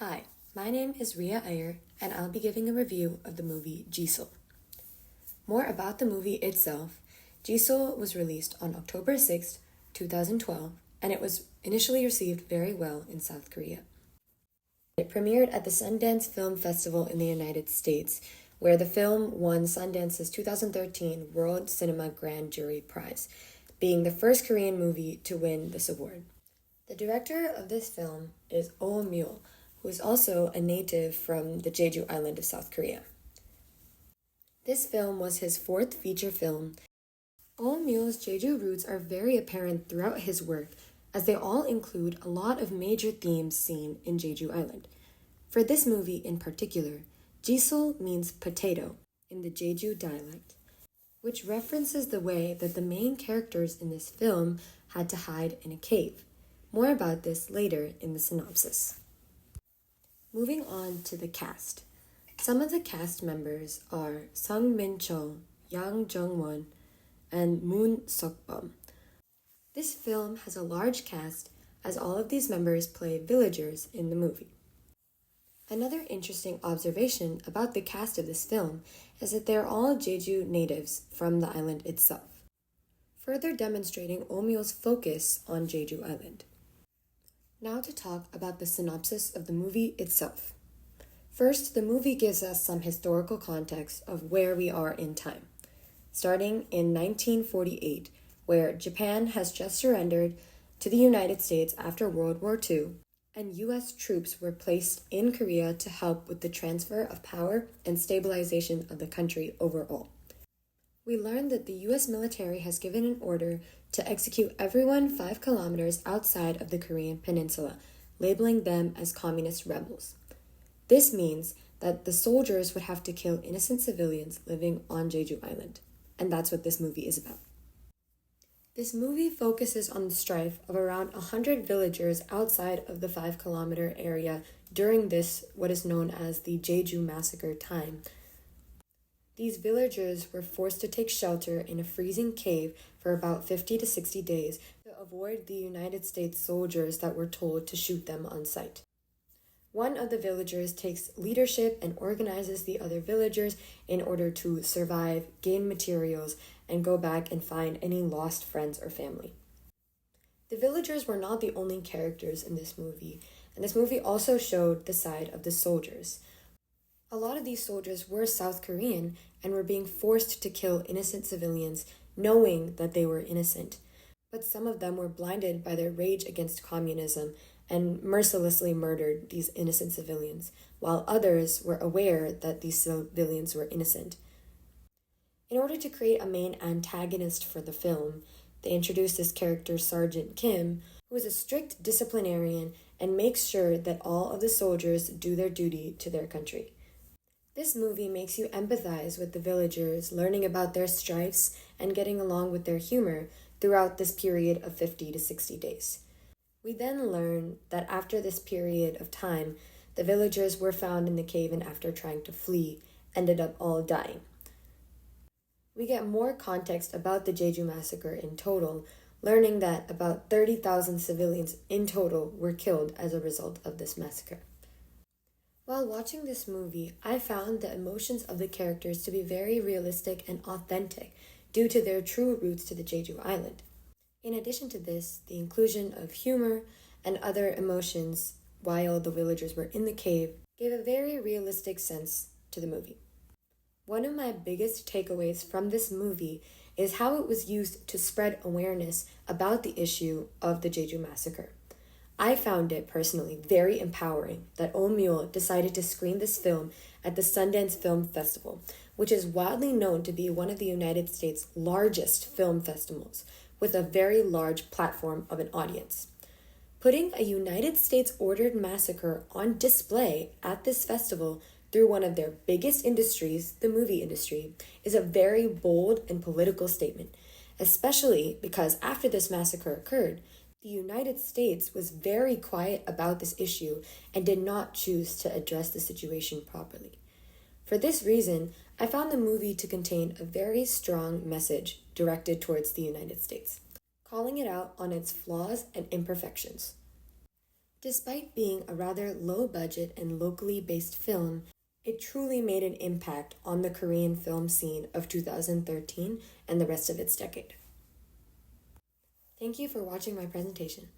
Hi, my name is Ria Ayer, and I'll be giving a review of the movie Jisoo. More about the movie itself. Jisoo was released on October 6, 2012, and it was initially received very well in South Korea. It premiered at the Sundance Film Festival in the United States, where the film won Sundance's 2013 World Cinema Grand Jury Prize, being the first Korean movie to win this award. The director of this film is Oh Mule, who is also a native from the Jeju island of South Korea. This film was his fourth feature film. Oh Mule's Jeju roots are very apparent throughout his work, as they all include a lot of major themes seen in Jeju Island. For this movie in particular, Jisoo means potato in the Jeju dialect, which references the way that the main characters in this film had to hide in a cave. More about this later in the synopsis. Moving on to the cast. Some of the cast members are Sung Min-cho, Yang Jung-won, and Moon Seok-bum. This film has a large cast, as all of these members play villagers in the movie. Another interesting observation about the cast of this film is that they are all Jeju natives from the island itself, further demonstrating Oh Mule's focus on Jeju Island. Now to talk about the synopsis of the movie itself. First, the movie gives us some historical context of where we are in time, starting in 1948, where Japan has just surrendered to the United States after World War II, and U.S. troops were placed in Korea to help with the transfer of power and stabilization of the country overall. We learned that the U.S. military has given an order to execute everyone 5 kilometers outside of the Korean peninsula, labeling them as communist rebels. This means that the soldiers would have to kill innocent civilians living on Jeju Island, and that's what this movie is about. This movie focuses on the strife of around 100 villagers outside of the 5-kilometer area during this, what is known as the Jeju Massacre time. These villagers were forced to take shelter in a freezing cave for about 50 to 60 days to avoid the United States soldiers that were told to shoot them on sight. One of the villagers takes leadership and organizes the other villagers in order to survive, gain materials, and go back and find any lost friends or family. The villagers were not the only characters in this movie, and this movie also showed the side of the soldiers. A lot of these soldiers were South Korean and were being forced to kill innocent civilians, knowing that they were innocent. But some of them were blinded by their rage against communism and mercilessly murdered these innocent civilians, while others were aware that these civilians were innocent. In order to create a main antagonist for the film, they introduced this character, Sergeant Kim, who is a strict disciplinarian and makes sure that all of the soldiers do their duty to their country. This movie makes you empathize with the villagers, learning about their strifes and getting along with their humor throughout this period of 50 to 60 days. We then learn that after this period of time, the villagers were found in the cave and after trying to flee, ended up all dying. We get more context about the Jeju Massacre in total, learning that about 30,000 civilians in total were killed as a result of this massacre. While watching this movie, I found the emotions of the characters to be very realistic and authentic due to their true roots to the Jeju Island. In addition to this, the inclusion of humor and other emotions while the villagers were in the cave gave a very realistic sense to the movie. One of my biggest takeaways from this movie is how it was used to spread awareness about the issue of the Jeju Massacre. I found it personally very empowering that Oh Mule decided to screen this film at the Sundance Film Festival, which is widely known to be one of the United States' largest film festivals, with a very large platform of an audience. Putting a United States-ordered massacre on display at this festival through one of their biggest industries, the movie industry, is a very bold and political statement, especially because after this massacre occurred, the United States was very quiet about this issue and did not choose to address the situation properly. For this reason, I found the movie to contain a very strong message directed towards the United States, calling it out on its flaws and imperfections. Despite being a rather low budget and locally based film, it truly made an impact on the Korean film scene of 2013 and the rest of its decade. Thank you for watching my presentation.